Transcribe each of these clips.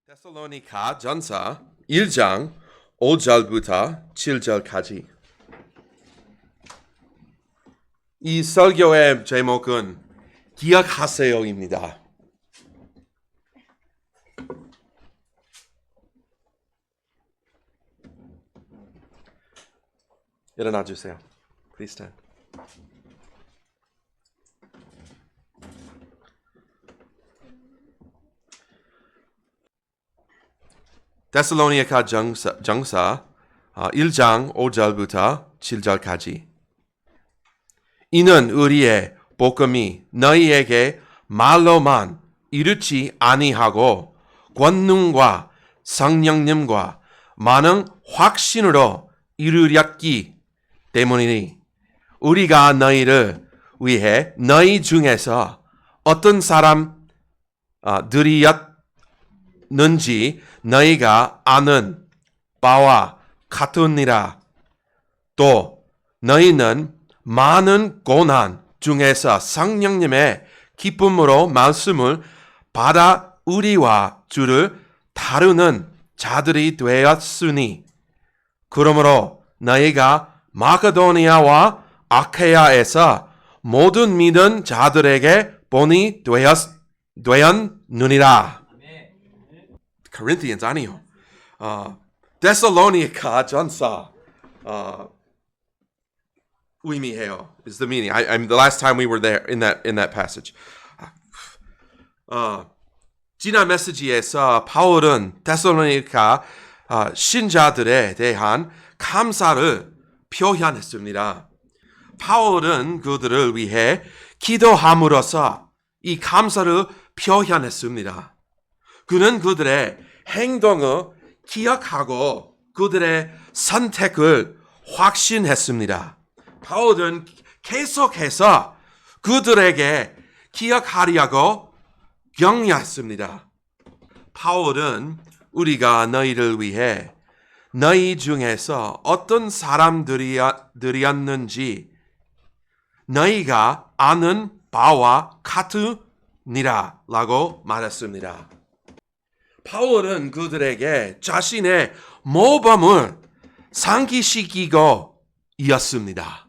데살로니가 전서 1장 5절부터 7절까지. 이 설교의 제목은 기억하세요입니다. 일어나 주세요. Please stand. 데살로니가 전서 1장 5절부터 7절까지. 이는 우리의 복음이 너희에게 말로만 이르지 아니하고 권능과 성령님과 많은 확신으로 이르렀기 때문이니 우리가 너희를 위해 너희 중에서 어떤 사람들이었는지 너희가 아는 바와 같으니라. 또 너희는 많은 고난 중에서 성령님의 기쁨으로 말씀을 받아 우리와 주를 다루는 자들이 되었으니 그러므로 너희가 마케도니아와 아케야에서 모든 믿은 자들에게 본이 되었느니라. Corinthians 아니요. 데살로니가 전서 의미해요. Is the meaning. I'm the last time we were there in that passage. 지난 메시지에서 바울은 데살로니가 신자들에 대한 감사를 표현했습니다. 바울은 그들을 위해 기도함으로써 이 감사를 표현했습니다. 그는 그들의 행동을 기억하고 그들의 선택을 확신했습니다. 바울은 계속해서 그들에게 기억하려고 격려했습니다. 바울은 우리가 너희를 위해 너희 중에서 어떤 사람들이었는지 너희가 아는 바와 같으니라 라고 말했습니다. 바울은 그들에게 자신의 모범을 상기시키고 이었습니다.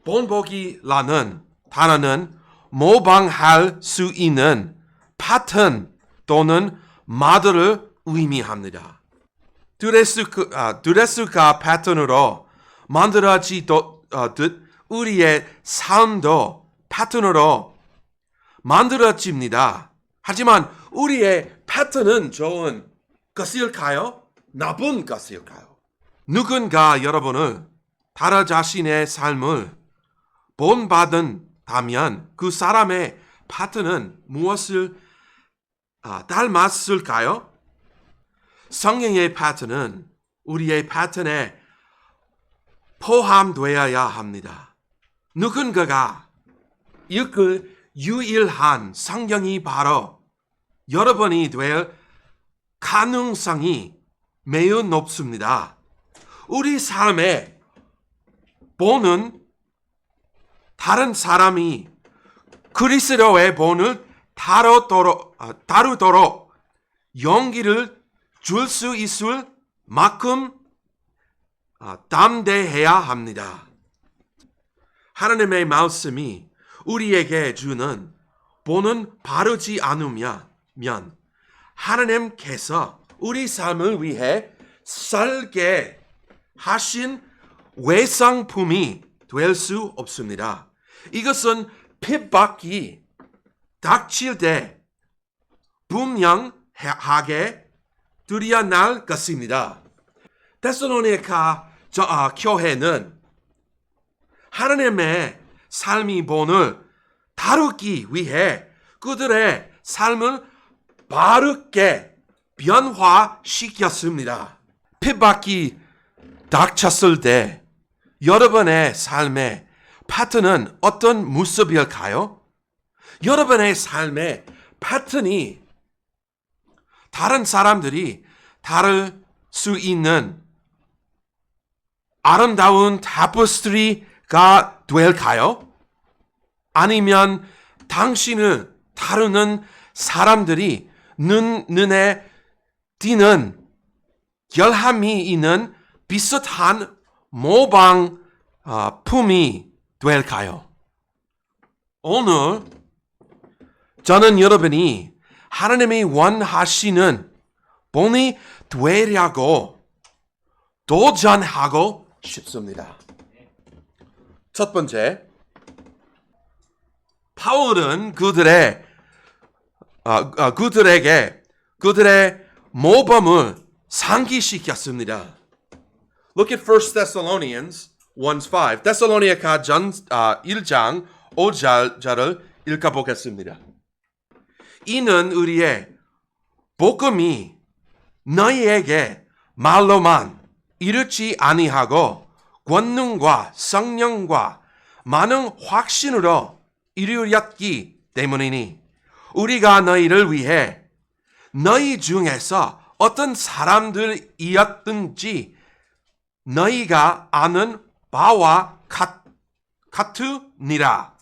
본보기라는 단어는 모방할 수 있는 패턴 또는 모델을 의미합니다. 드레스가 패턴으로 만들어지듯 우리의 삶도 패턴으로 만들어집니다. 하지만 우리의 패턴은 좋은 것일까요? 나쁜 것일까요? 누군가 여러분을 다른 자신의 삶을 본받은다면 그 사람의 패턴은 무엇을 닮았을까요? 성령의 패턴은 우리의 패턴에 포함되어야 합니다. 누군가가 읽을 유일한 성경이 바로 여러분이 될 가능성이 매우 높습니다. 우리 삶의 본은 다른 사람이 그리스도의 본을 다루도록 용기를 줄 수 있을 만큼 담대해야 합니다. 하나님의 말씀이 우리에게 주는 본은 바르지 않으면 하나님께서 우리 삶을 위해 설계하신 외상품이 될 수 없습니다. 이것은 핍박이 닥칠 때 분명하게 드러날 것입니다. 데살로니가 교회는 하나님의 삶의 본을 다루기 위해 그들의 삶을 바르게 변화시켰습니다. 핍박이 닥쳤을 때 여러분의 삶의 패턴은 어떤 모습일까요? 여러분의 삶의 패턴이 다른 사람들이 다룰 수 있는 아름다운 타페스트리가 될까요? 아니면 당신을 다루는 사람들이 눈에 D는 결함이 있는 비슷한 모방 품이 될까요? 오늘 저는 여러분이 하나님이 원하시는 본이 되려고 도전하고 싶습니다. 첫 번째, 바울은 그들에게 그들의 모범을 상기시켰습니다. Look at 1 Thessalonians 1:5. 데살로니가 전 1장 5절을 읽어보겠습니다. 이는 우리의 복음이 너희에게 말로만 이르지 아니하고 권능과 성령과 많은 확신으로 이루었기 때문이니 우리가 너희를 위해 너희 중에서 어떤 사람들이었든지 너희가 아는 바와 같으니라.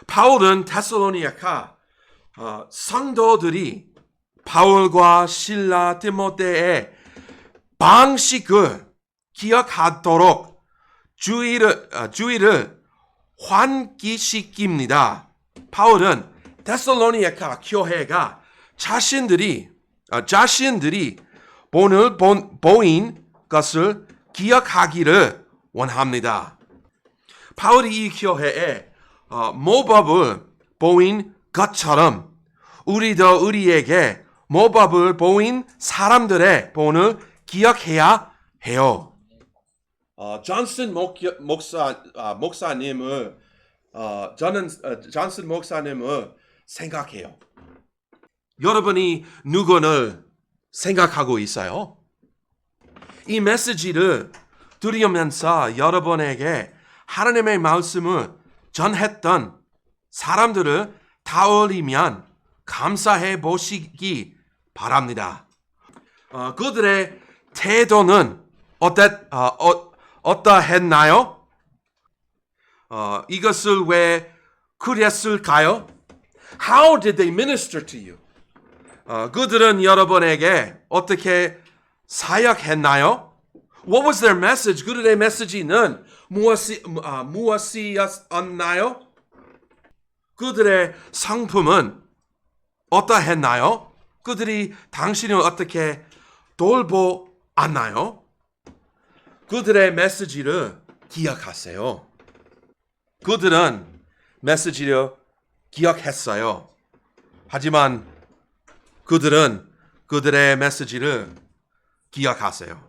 바울은 데살로니가 성도들이 바울과 실라 디모데의 방식을 기억하도록 주의를 환기시킵니다. 바울은 데살로니가 교회가 자신들이 본을 보인 것을 기억하기를 원합니다. 바울이 이 교회에 모범을 보인 것처럼 우리도 우리에게 모범을 보인 사람들의 본을 기억해야 해요. 존슨 목사님을 저는 존슨 목사님을 생각해요. 여러분이 누구를 생각하고 있어요? 이 메시지를 들으면서 여러분에게 하나님의 말씀을 전했던 사람들을 떠올리면 감사해 보시기 바랍니다. 그들의 태도는 어떠했나요? 이것을 왜 그랬을까요? How did they minister to you? 그들은 여러분에게 어떻게 사역했나요? What was their message? 그들의 메시지는 무엇이었나요? 그들의 상품은 어떠했나요? 그들이 당신을 어떻게 돌보았나요? 그들의 메시지를 기억하세요. 그들은 메시지를 기억했어요. 하지만 그들은 그들의 메시지를 기억하세요.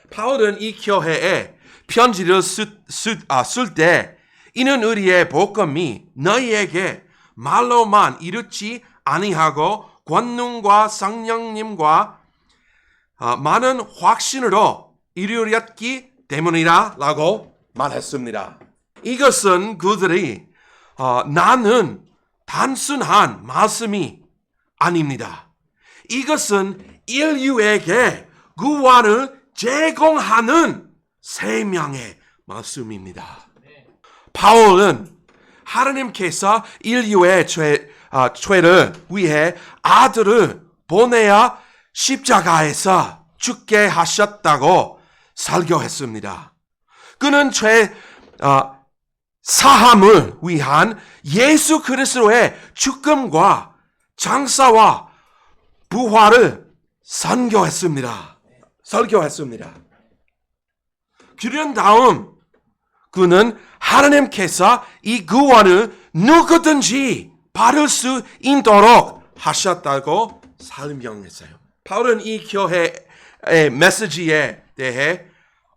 바울은 이 교회에 편지를 쓸 때 이는 우리의 복음이 너희에게 말로만 이르지 아니하고 권능과 성령님과 많은 확신으로 이루었기 때문이라 라고 말했습니다. 이것은 그들이 나는 단순한 말씀이 아닙니다. 이것은 인류에게 구원을 제공하는 생명의 말씀입니다. 바울은 하나님께서 인류의 죄를 위해 아들을 보내야 십자가에서 죽게 하셨다고 설교했습니다. 그는 죄 사함을 위한 예수 그리스도의 죽음과 장사와 부활을 설교했습니다. 그런 다음 그는 하나님께서 이 구원을 누구든지 받을 수 있도록 하셨다고 설명했어요. 바울은 이 교회의 메시지에 대해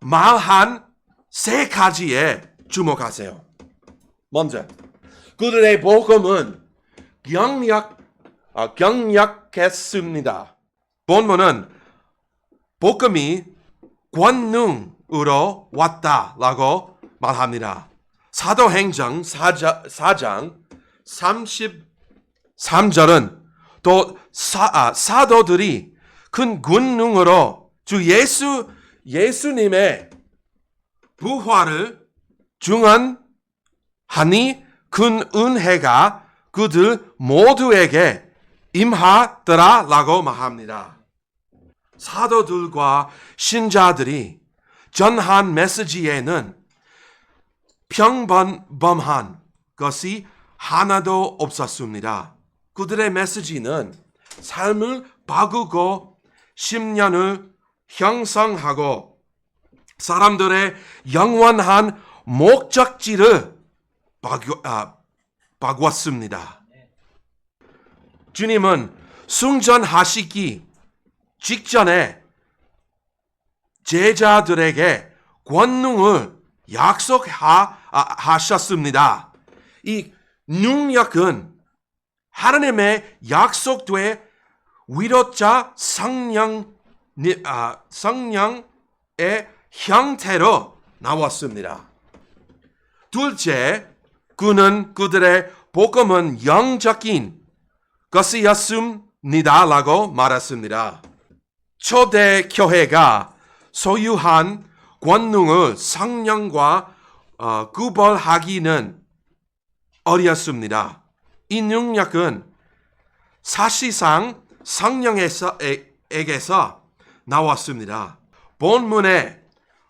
말한 세 가지에 주목하세요. 먼저, 그들의 복음은 경력했습니다. 본문은 복음이 권능으로 왔다라고 말합니다. 사도행전 4장 33절은 또 사도들이 큰 권능으로 주 예수님의 부활을 증언하니 큰 은혜가 그들 모두에게 임하더라라고 말합니다. 사도들과 신자들이 전한 메시지에는 평범한 것이 하나도 없었습니다. 그들의 메시지는 삶을 바꾸고 10년을 형성하고 사람들의 영원한 목적지를 바꾸었습니다. 주님은 승천하시기 직전에 제자들에게 권능을 약속하셨습니다. 이 능력은 하나님의 약속된 위로자 성령의 형태로 나왔습니다. 둘째, 그들의 복음은 영적인 것이었습니다라고 말했습니다. 초대 교회가 소유한 권능을 성령과 구별하기는 어려웠습니다. 이 능력은 사실상 성령에게서 나왔습니다. 본문에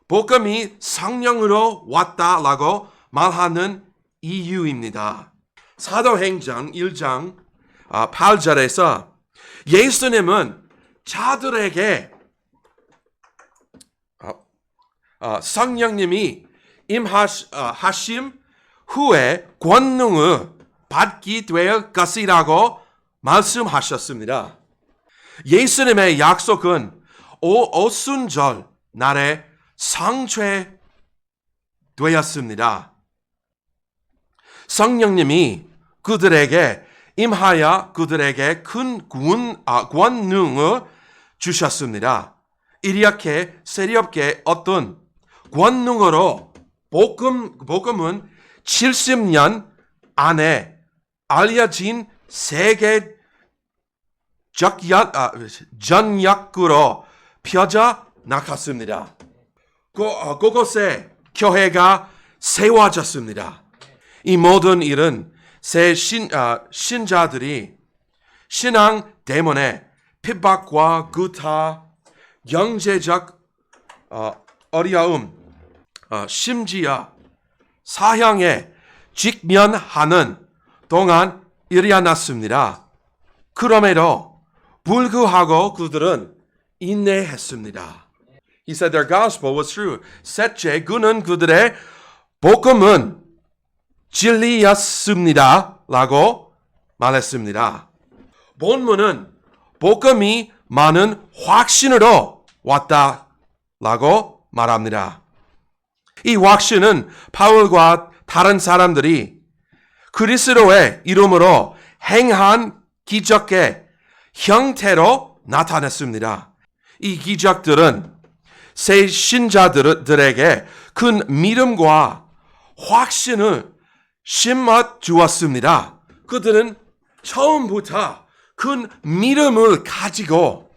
복음이 성령으로 왔다라고 말하는 이유입니다. 사도행전 1장 8절에서 예수님은 자들에게 성령님이 임하심 후에 권능을 받게 될 것이라고 말씀하셨습니다. 예수님의 약속은 오순절 날에 성취되었습니다. 성령님이 그들에게 임하여 그들에게 큰 권능을 주셨습니다. 이렇게 새롭게 어떤 권능으로 복음은 70년 안에 알려진 세계 전역으로 펴져 나갔습니다. 그곳에 교회가 세워졌습니다. 이 모든 일은 새 신자들이 신앙 때문에 핍박과 구타, 경제적 어려움, 심지어 사형에 직면하는 동안 일어났습니다. 그럼에도 불구하고 그들은 인내했습니다. He said their gospel was true. 셋째, 그들의 복음은 진리였습니다. 라고 말했습니다. 본문은 복음이 많은 확신으로 왔다라고 말합니다. 이 확신은 바울과 다른 사람들이 그리스도의 이름으로 행한 기적의 형태로 나타났습니다. 이 기적들은 새 신자들에게 큰 믿음과 확신을 심어 주었습니다. 그들은 처음부터 큰 믿음을 가지고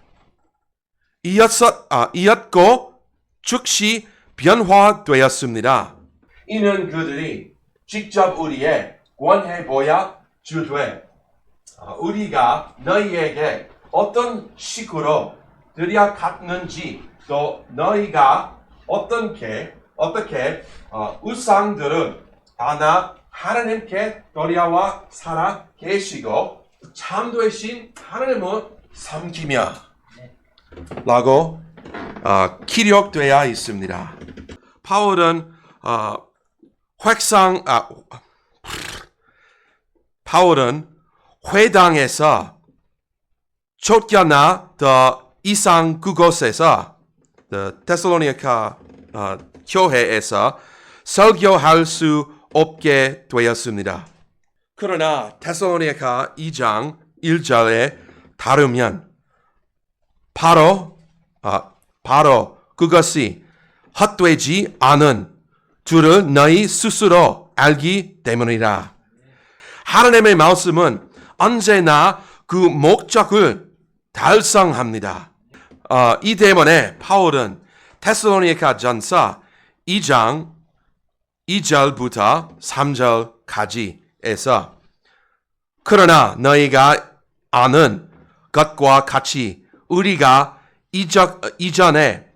이었고 즉시 변화되었습니다. 이는 그들이 직접 우리의 권해 보여 주되 우리가 너희에게 어떤 식으로 드려갔는지 또 너희가 어떻게 우상들을 하나 하나님께 돌아와 살아 계시고 참되신 하나님을 섬기며 라고 기록되어 있습니다. 바울은 회당에서 쫓겨나 더 이상 그곳에서 데살로니가 교회에서 설교할 수 없게 되었습니다. 그러나 데살로니가 2장 1절에 따르면 바로 그것이 헛되지 않은 줄을 너희 스스로 알기 때문이라. 하나님의 말씀은 언제나 그 목적을 달성합니다. 이 때문에 바울은 데살로니가 전서 2장 2절부터 3절까지에서 그러나 너희가 아는 것과 같이 우리가 이전에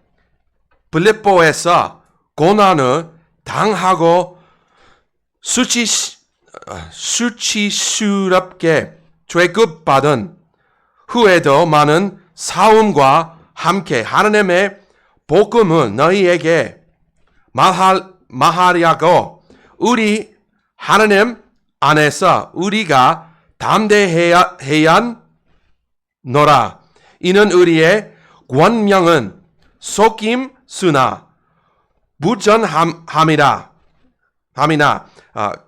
빌립보에서 고난을 당하고 수치스럽게 취급받은 후에도 많은 싸움과 함께 하나님의 복음을 너희에게 말하려고 우리 하나님 안에서 우리가 담대해야 노라. 이는 우리의 권명은 속임수나 무전함이나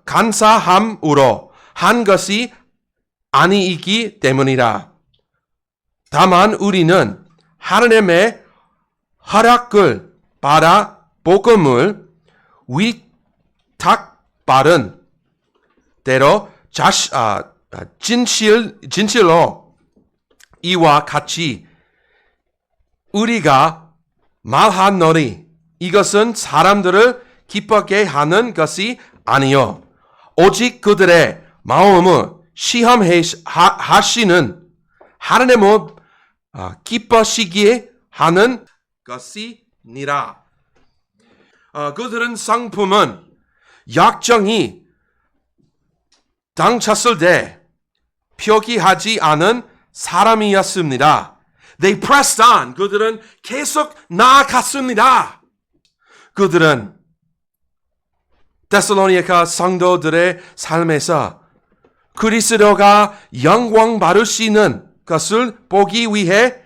간사함으로 한 것이 아니기 때문이라. 다만 우리는 하나님의 허락을 받아 복음을 위탁받은 대로 진실로 이와 같이 우리가 말하노니 이것은 사람들을 기쁘게 하는 것이 아니요 오직 그들의 마음을 시험하시는 하나님을 기뻐시기에 하는 것이니라. 그들은 상품은 약정이 당쳤을 때 표기하지 않은 사람이었습니다. They pressed on. 그들은 계속 나아갔습니다. 그들은 데살로니가 성도들의 삶에서 그리스도가 영광 받으시는 것을 보기 위해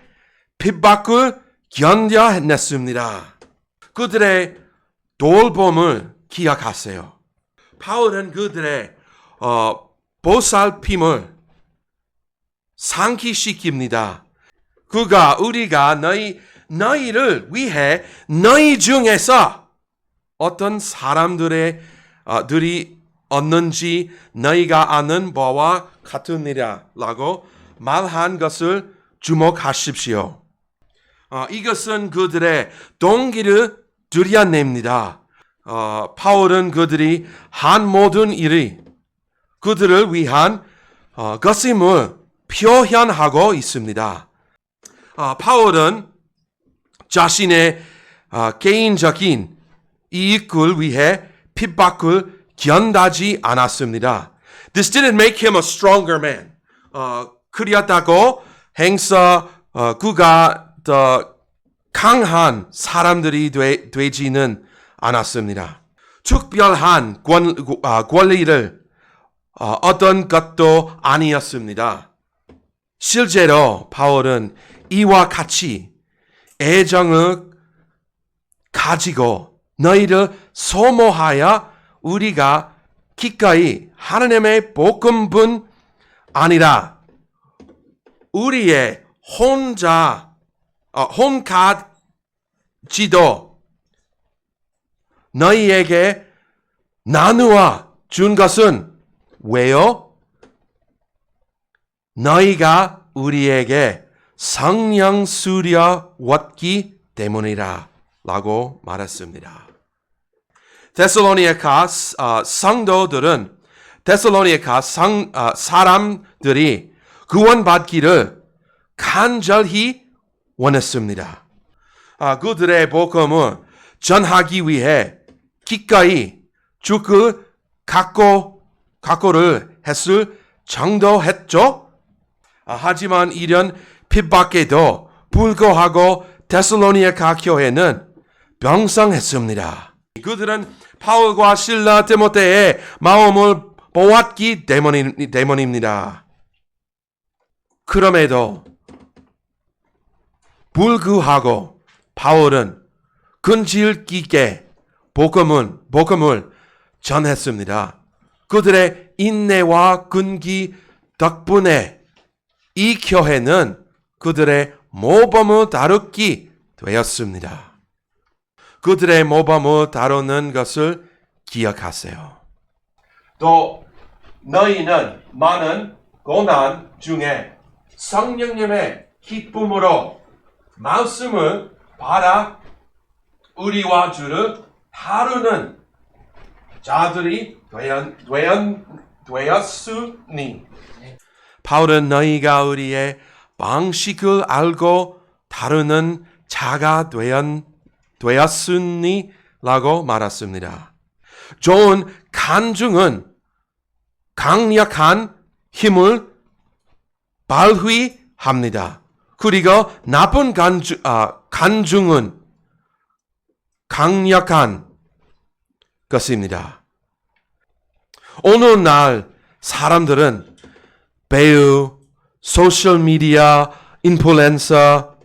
핍박을 견뎌냈습니다. 그들의 돌봄을 기억하세요. 바울은 그들의 보살핌을 상기시킵니다. 그가 우리가 너희를 위해 너희 중에서 어떤 사람들이 얻는지 너희가 아는 바와 같으니라라고 말한 것을 주목하십시오. 이것은 그들의 동기를 드러냅니다. 바울은 그들이 한 모든 일이 그들을 위한 것임을 표현하고 있습니다. 바울은 자신의 개인적인 이익을 위해 핍박을 견디지 않았습니다. This didn't make him a stronger man. 그렇다고 행사 그가 더 강한 사람들이 되지는 않았습니다. 특별한 권리를 얻은 것도 아니었습니다. 실제로 바울은 이와 같이 애정을 가지고 너희를 소모하여 우리가 기꺼이 하나님의 복음뿐 아니라 우리의 혼까지도 너희에게 나누어 준 것은 왜요? 너희가 우리에게 성령 수려 얻기 때문이라 라고 말했습니다. 데살로니가 성도들은 데살로니가 사람들이 구원받기를 간절히 원했습니다. 그들의 복음을 전하기 위해 기꺼이 죽을 각오를 했을 정도했죠. 하지만 이런 핍박에도 불구하고 데살로니가 교회는 병성했습니다. 그들은 바울과 실라 디모데의 마음을 보았기 때문입니다. 그럼에도 불구하고 바울은 근질 있게 복음을 전했습니다. 그들의 인내와 근기 덕분에 이 교회는 그들의 모범을 다루게 되었습니다. 그들의 모범을 다루는 것을 기억하세요. 또 너희는 많은 고난 중에 성령님의 기쁨으로 말씀을 받아 우리와 주를 다루는 자들이 되었으니 바울은 너희가 우리의 방식을 알고 다루는 자가 되었으니 라고 말했습니다. 좋은 간증은 강력한 힘을 발휘합니다. 그리고 나쁜 간증은 강력한 것입니다. 오늘날 사람들은 배우, 소셜미디어, 인플루언서,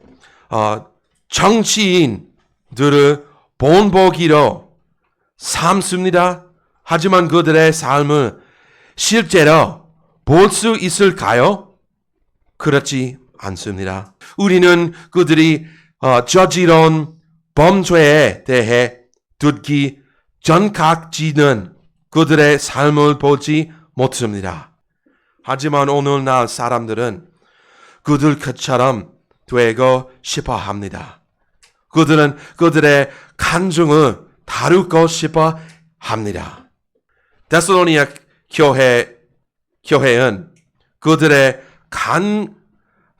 정치인들을 본보기로 삼습니다. 하지만 그들의 삶을 실제로 볼 수 있을까요? 그렇지 않습니다. 우리는 그들이 저지른 범죄에 대해 듣기 전까지는 그들의 삶을 보지 못습니다. 하지만 오늘날 사람들은 그들 것처럼 되고 싶어 합니다. 그들은 그들의 간증을 다루고 싶어 합니다. 데살로니가 교회는 그들의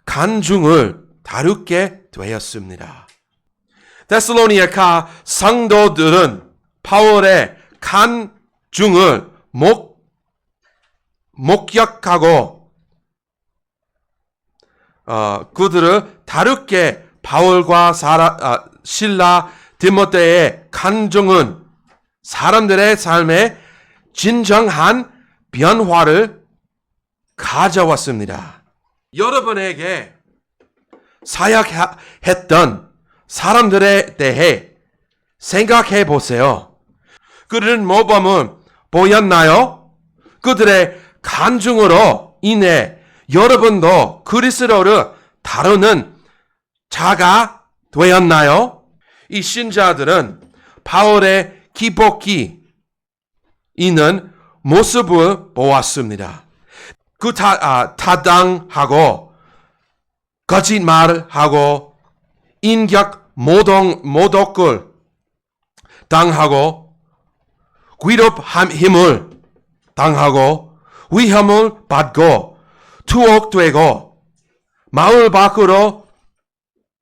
간증을 다루게 되었습니다. 데살로니가 성도들은 바울의 간증을 목격하고 그들을 다루게 바울과 실라 디모데의 간증은 사람들의 삶에 진정한 변화를 가져왔습니다. 여러분에게 사역했던 사람들에 대해 생각해 보세요. 그들은 모범을 보였나요? 그들의 간증으로 인해 여러분도 그리스도를 다루는 자가 되었나요? 이 신자들은 바울의 기복이 있는 모습을 보았습니다. 그 타당하고 거짓말하고 인격 모독을 당하고 위협힘을 당하고 위험을 받고 투옥되고 마을 밖으로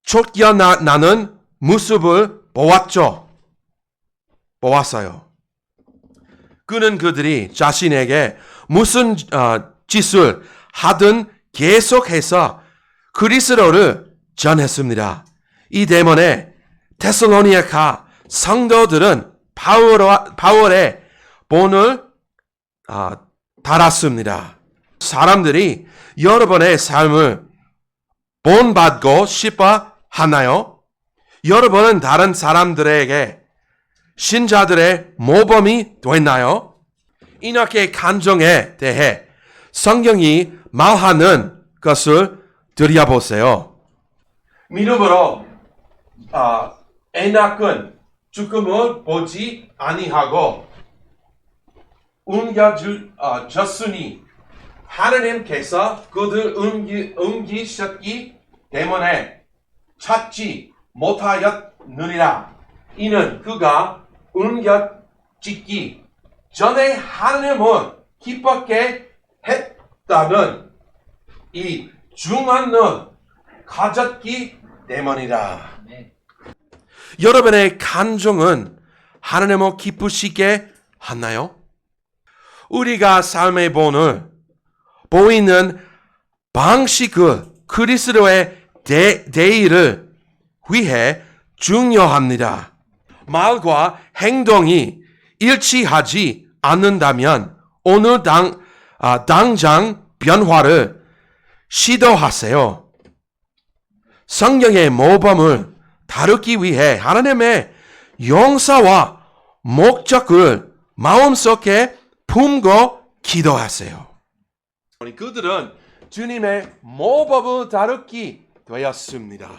쫓겨나는 모습을 보았어요. 그는 그들이 자신에게 무슨 짓을 하든 계속해서 그리스도를 전했습니다. 이 때문에 데살로니가 성도들은 바울의 본을 달았습니다. 사람들이 여러분의 삶을 본받고 싶어 하나요? 여러분은 다른 사람들에게 신자들의 모범이 됐나요? 이렇게 간증에 대해 성경이 말하는 것을 들여보세요. 믿음으로 에녹은 죽음을 보지 아니하고 옮겨졌으니 하나님께서 그들 옮기셨기 때문에 찾지 못하였느니라. 이는 그가 옮겨지기 전에 하나님을 기쁘게 했다는 이 중한을 가졌기 때문이라. 여러분의 간증은 하나님을 기쁘시게 하나요? 우리가 삶의 본을 보이는 방식을 그리스도의 대의를 위해 중요합니다. 말과 행동이 일치하지 않는다면 오늘 당장 변화를 시도하세요. 성경의 모범을 다루기 위해 하나님의 용서와 목적을 마음속에 품고 기도하세요. 그들은 주님의 모범을 다루기 되었습니다.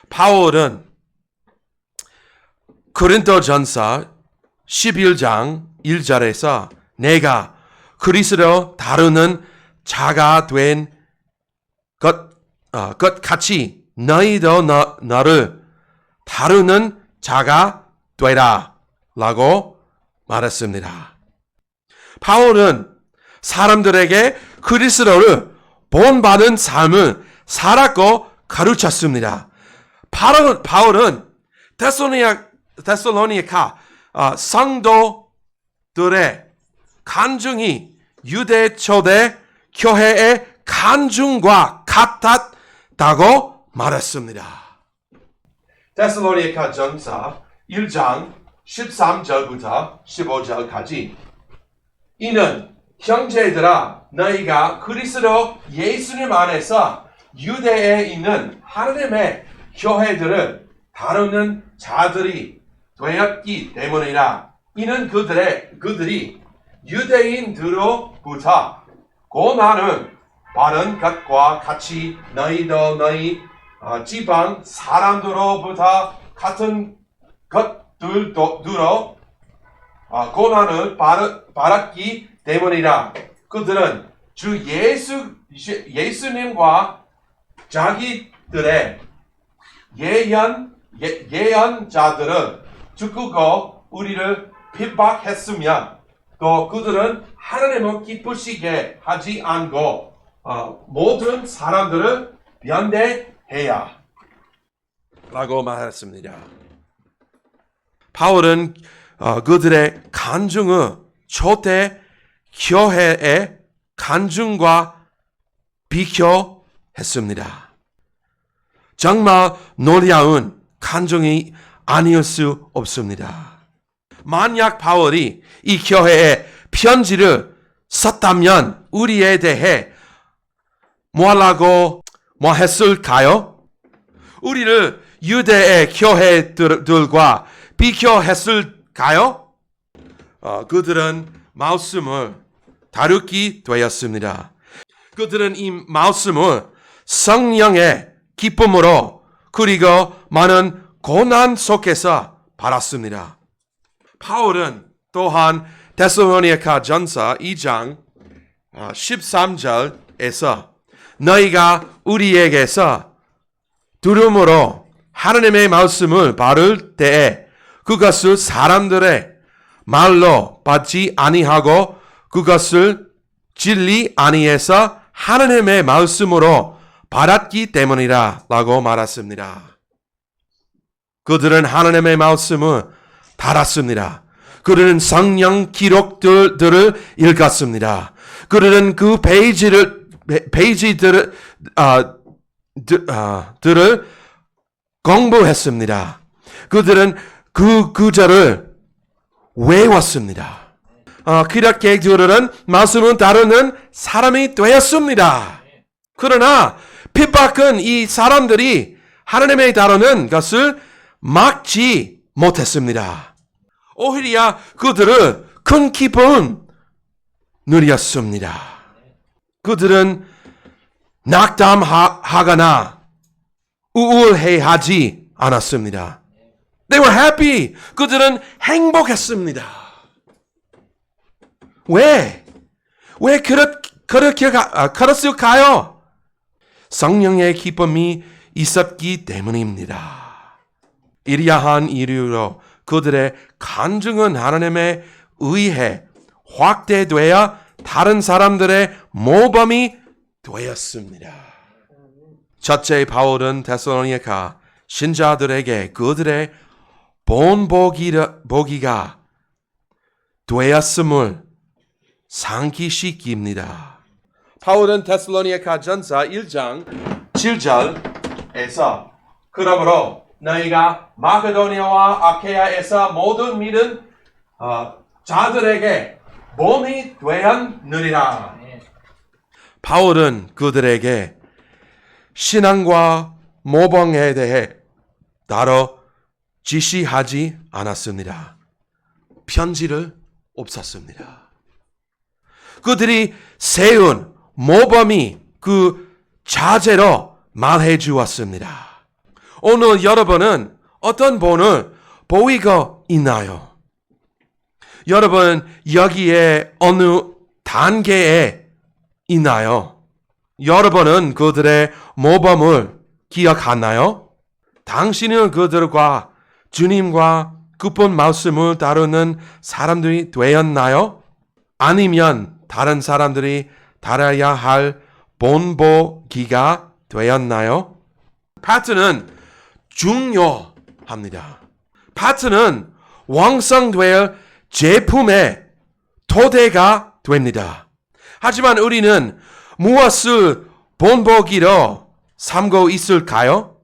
바울은 고린도전서 11장 1절에서 내가 그리스도 다루는 자가 된 것 같이 너희도 너를 다루는 자가 되라 라고 말했습니다. 바울은 사람들에게 그리스도를 본받은 삶을 살았고 가르쳤습니다. 바울은 데살로니가 성도들의 간증이 유대 초대 교회의 간증과 같았다고 말했습니다. 데살로니가 전서 1장 13절부터 15절까지 이는 형제들아 너희가 그리스도 예수님 안에서 유대에 있는 하나님의 교회들을 다루는 자들이 되었기 때문이라. 이는 그들이 유대인들로부터 고난을 받은 것과 같이 너희도 너희 지방 사람들로부터 같은 것들로 고난을 받았기 때문이라. 그들은 주 예수님과 자기들의 예언자들을 죽고 우리를 핍박했으면 또 그들은 하나님을 기쁘시게 하지 않고 모든 사람들을 변대해야 라고 말했습니다. 바울은 그들의 간증을 초대 교회의 간증과 비교했습니다. 정말 놀라운 간증이 아닐 수 없습니다. 만약 바울이 이 교회에 편지를 썼다면 우리에 대해 뭐 했을까요? 우리를 유대의 교회들과 비교했을까요? 그들은 말씀을 다루게 되었습니다. 그들은 이 말씀을 성령의 기쁨으로 그리고 많은 고난 속에서 받았습니다. 바울은 또한 데살로니가 전서 2장 13절에서 너희가 우리에게서 들음으로 하나님의 말씀을 받을 때에 그것을 사람들의 말로 받지 아니하고 그것을 진리 아니에서 하나님의 말씀으로 받았기 때문이라 라고 말했습니다. 그들은 하나님의 말씀을 달았습니다. 그들은 성령 기록들을 읽었습니다. 그들은 그 페이지들을 공부했습니다. 그들은 그 구절을 외웠습니다. 그렇게 그들은 말씀을 다루는 사람이 되었습니다. 그러나 핍박은 이 사람들이 하나님의 다루는 것을 막지 못했습니다. 오히려 그들은 큰 기쁨 누렸습니다. 그들은 낙담하거나 우울해하지 않았습니다. They were happy. 그들은 행복했습니다. 왜 그랬을까요? 성령의 기쁨이 있었기 때문입니다. 이러한 이유로 그들의 간증은 하나님에 의해 확대되어 다른 사람들의 모범이 되었습니다. 첫째, 바울은 데살로니가 신자들에게 그들의 본보기가 되었음을 상기시킵니다. 바울은 데살로니가 전서 1장 7절에서 그러므로 너희가 마게도니아와 아케야에서 모든 믿은 자들에게 몸이 되었느니라. 바울은 그들에게 신앙과 모범에 대해 따로 지시하지 않았습니다. 편지를 없었습니다. 그들이 세운 모범이 그 자제로 말해 주었습니다. 오늘 여러분은 어떤 본을 보이고 있나요? 여러분 여기에 어느 단계에 있나요? 여러분은 그들의 모범을 기억하나요? 당신은 그들과 주님과 기쁜 말씀을 다루는 사람들이 되었나요? 아니면 다른 사람들이 달아야 할 본보기가 되었나요? 파트는 중요합니다. 파트는 완성될 제품의 토대가 됩니다. 하지만 우리는 무엇을 본보기로 삼고 있을까요?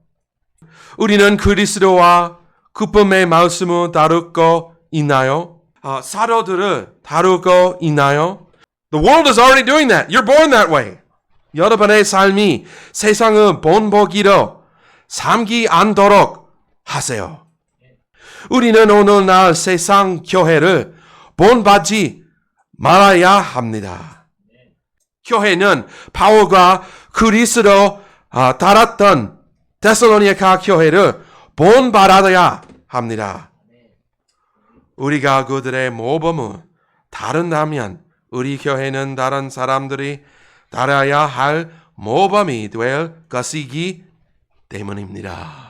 우리는 그리스도와 기쁨의 말씀을 다루고 있나요? 사도들을 다루고 있나요? The world is already doing that. You're born that way. 여러분의 삶이 세상을 본보기로 삼기 않도록 하세요. 우리는 오늘날 세상 교회를 본받지 말아야 합니다. 교회는 바울과 그리스도 달았던 데살로니가 교회를 본받아야 합니다. 우리가 그들의 모범을 다룬다면 우리 교회는 다른 사람들이 따라야 할 모범이 될 것이기 때문입니다.